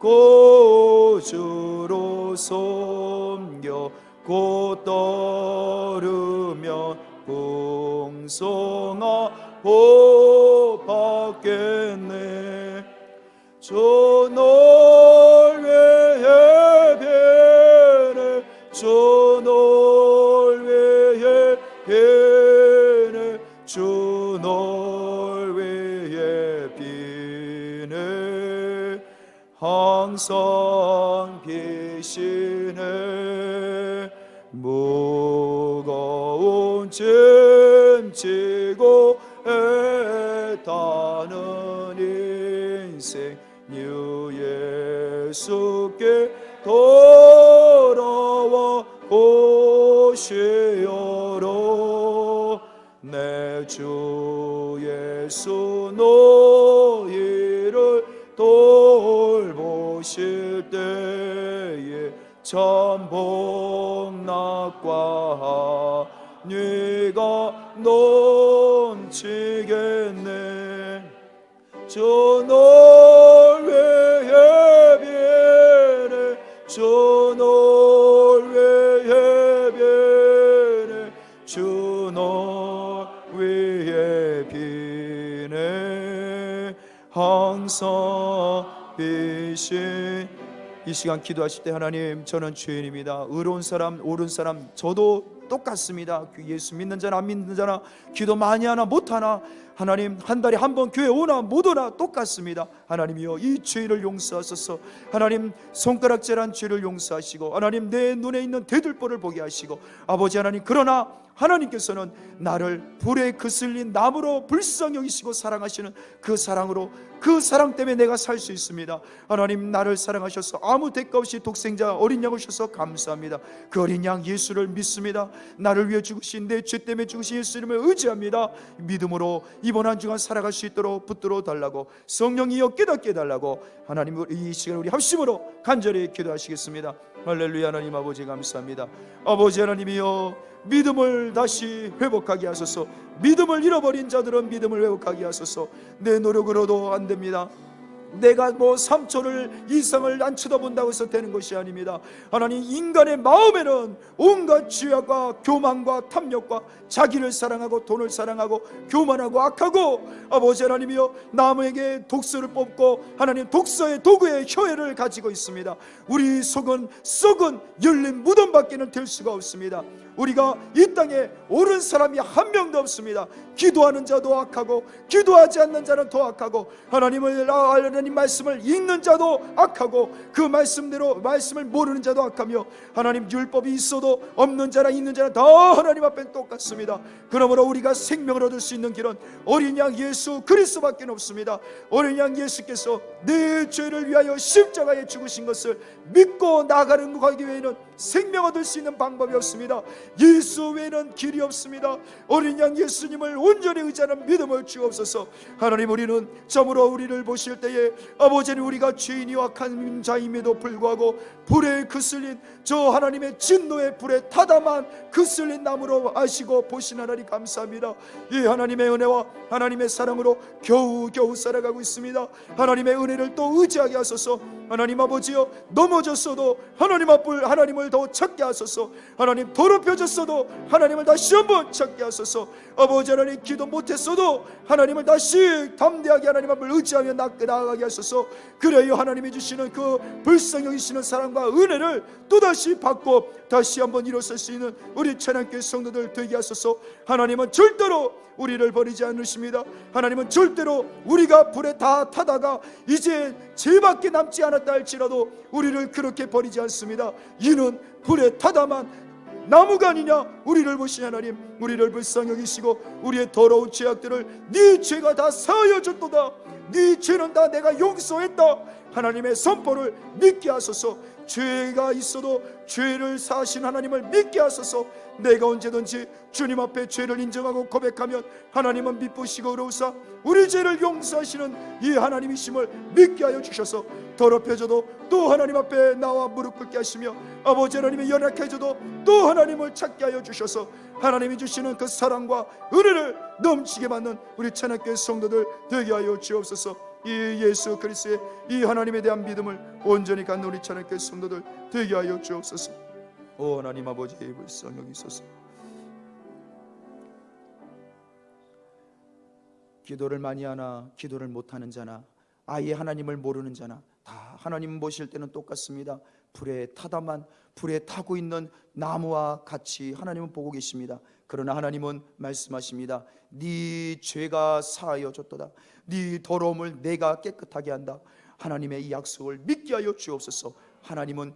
구주로 섬겨 곧 따르면 풍성한 복 받겠네. 주 널 위해 비네 주 널 위해 비네 주 널 위해 비네 항상 비시네 무거운 짐 지고 애타는 인생 주 예수께 돌아와 보시오로 내 주 예수 너희를 돌보실 때에 참 복락과 네가 넘치겠네. 주 널 위해 비네 주 널 위해 비네 주 널 위해 비네 항상 비신. 이 시간 기도하실 때 하나님, 저는 죄인입니다. 의로운 사람, 옳은 사람 저도 똑같습니다. 예수 믿는 자나 안 믿는 자나, 기도 많이 하나 못하나, 하나님, 한 달에 한 번 교회 오나 못 오나 똑같습니다. 하나님이여, 이 죄를 용서하소서. 하나님, 손가락질한 죄를 용서하시고, 하나님, 내 눈에 있는 대들보를 보게 하시고, 아버지 하나님, 그러나 하나님께서는 나를 불에 그슬린 나무로 불쌍히 여기시고 사랑하시는 그 사랑으로, 그 사랑 때문에 내가 살 수 있습니다. 하나님, 나를 사랑하셔서 아무 대가 없이 독생자 어린 양을 주셔서 감사합니다. 그 어린 양 예수를 믿습니다. 나를 위해 죽으신, 내 죄 때문에 죽으신 예수님을 의지합니다. 믿음으로 이번 한 주간 살아갈 수 있도록 붙들어 달라고, 성령이여 깨닫게 해달라고, 하나님, 이 시간 우리 합심으로 간절히 기도하시겠습니다. 할렐루야. 하나님 아버지 감사합니다. 아버지 하나님이여, 믿음을 다시 회복하게 하소서. 믿음을 잃어버린 자들은 믿음을 회복하게 하소서. 내 노력으로도 안 됩니다. 내가 3초를 이상을 안 쳐다본다고 해서 되는 것이 아닙니다. 하나님, 인간의 마음에는 온갖 죄악과 교만과 탐욕과 자기를 사랑하고 돈을 사랑하고 교만하고 악하고, 아버지 하나님이여, 남에게 독서를 뽑고 하나님 독서의 도구의 혀를 가지고 있습니다. 우리 속은 썩은 열린 무덤밖에는 될 수가 없습니다. 우리가 이 땅에 옳은 사람이 한 명도 없습니다. 기도하는 자도 악하고 기도하지 않는 자는 더 악하고, 하나님 말씀을 읽는 자도 악하고 그 말씀대로 말씀을 모르는 자도 악하며, 하나님 율법이 있어도 없는 자랑 있는 자는 다 하나님 앞엔 똑같습니다. 그러므로 우리가 생명을 얻을 수 있는 길은 어린 양 예수 그리스도밖에 없습니다. 어린 양 예수께서 내 죄를 위하여 십자가에 죽으신 것을 믿고 나가는 가기 외에는 생명 얻을 수 있는 방법이 없습니다. 예수 외에는 길이 없습니다. 어린 양 예수님을 온전히 의지하는 믿음을 주옵소서. 하나님, 우리는 참으로 우리를 보실 때에 아버지는 우리가 죄인이 악한 자임에도 불구하고 불에 그슬린 저 하나님의 진노의 불에 타담한 그슬린 나무로 아시고 보신 하나님 감사합니다. 이 하나님의 은혜와 하나님의 사랑으로 겨우 살아가고 있습니다. 하나님의 은혜를 또 의지하게 하소서. 하나님 아버지여, 넘어졌어도 하나님 앞을 하나님을 더 찾게 하소서. 하나님, 더럽혀졌어도 하나님을 다시 한번 찾게 하소서. 아버지 하나님, 기도 못했어도 하나님을 다시 담대하게 하나님 앞을 의지하며 나아가게 하소서. 그래요, 하나님이 주시는 그 불쌍히 여기시는 사랑과 은혜를 또다시 받고 다시 한번 일어설 수 있는 우리 찬양교회 성도들 되게 하소서. 하나님은 절대로 우리를 버리지 않으십니다. 하나님은 절대로 우리가 불에 다 타다가 이제 죄밖에 남지 않았다 할지라도 우리를 그렇게 버리지 않습니다. 이는 불에 타다만 나무가 아니냐. 우리를 보신 하나님, 우리를 불쌍히 여기시고 우리의 더러운 죄악들을 네 죄가 다 사하여졌도다, 네 죄는 다 내가 용서했다, 하나님의 선포를 믿게 하소서. 죄가 있어도 죄를 사하신 하나님을 믿게 하소서. 내가 언제든지 주님 앞에 죄를 인정하고 고백하면 하나님은 미쁘시고 의로우사 우리 죄를 용서하시는 이 하나님이심을 믿게 하여 주셔서, 더럽혀져도 또 하나님 앞에 나와 무릎 꿇게 하시며, 아버지 하나님이 연약해져도 또 하나님을 찾게 하여 주셔서, 하나님이 주시는 그 사랑과 은혜를 넘치게 받는 우리 찬양교회 성도들 되게 하여 주옵소서. 이 예수 그리스도의 이 하나님에 대한 믿음을 온전히 갖는 우리 찬양교회 성도들 되게 하여 주옵소서. 오 하나님 아버지, 불쌍히 여기소서. 기도를 많이 하나 기도를 못하는 자나 아예 하나님을 모르는 자나 다 하나님 보실 때는 똑같습니다. 불에 타다만 불에 타고 있는 나무와 같이 하나님은 보고 계십니다. 그러나 하나님은 말씀하십니다. 네 죄가 사하여졌도다, 네 더러움을 내가 깨끗하게 한다. 하나님의 이 약속을 믿게 하여 주옵소서. 하나님은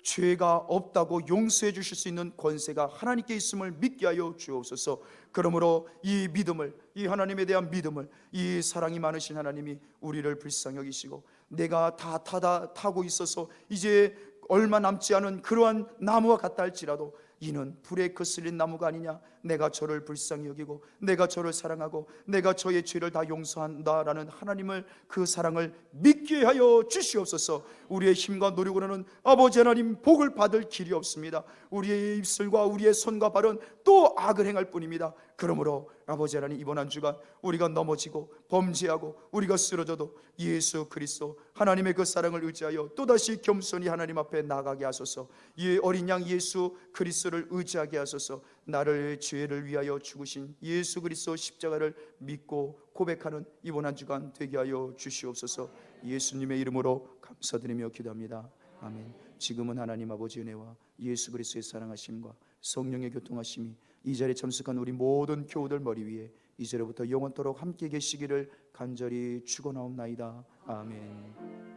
죄가 없다고 용서해 주실 수 있는 권세가 하나님께 있음을 믿게 하여 주옵소서. 그러므로 이 믿음을, 이 하나님에 대한 믿음을, 이 사랑이 많으신 하나님이 우리를 불쌍히 여기시고 내가 다 타고 있어서 이제 얼마 남지 않은 그러한 나무와 같다 할지라도 이는 불에 거슬린 나무가 아니냐. 내가 저를 불쌍히 여기고 내가 저를 사랑하고 내가 저의 죄를 다 용서한다라는 하나님을, 그 사랑을 믿게 하여 주시옵소서. 우리의 힘과 노력으로는 아버지 하나님 복을 받을 길이 없습니다. 우리의 입술과 우리의 손과 발은 또 악을 행할 뿐입니다. 그러므로 아버지 하나님, 이번 한 주간 우리가 넘어지고 범죄하고 우리가 쓰러져도 예수 그리스도 하나님의 그 사랑을 의지하여 또다시 겸손히 하나님 앞에 나가게 하소서. 이 어린 양 예수 그리스도를 의지하게 하소서. 나를 죄를 위하여 죽으신 예수 그리스도 십자가를 믿고 고백하는 이번 한 주간 되게 하여 주시옵소서. 예수님의 이름으로 감사드리며 기도합니다. 아멘. 지금은 하나님 아버지 은혜와 예수 그리스도의 사랑하심과 성령의 교통하심이 이 자리에 참석한 우리 모든 교우들 머리 위에 이제로부터 영원토록 함께 계시기를 간절히 축원하옵나이다. 아멘.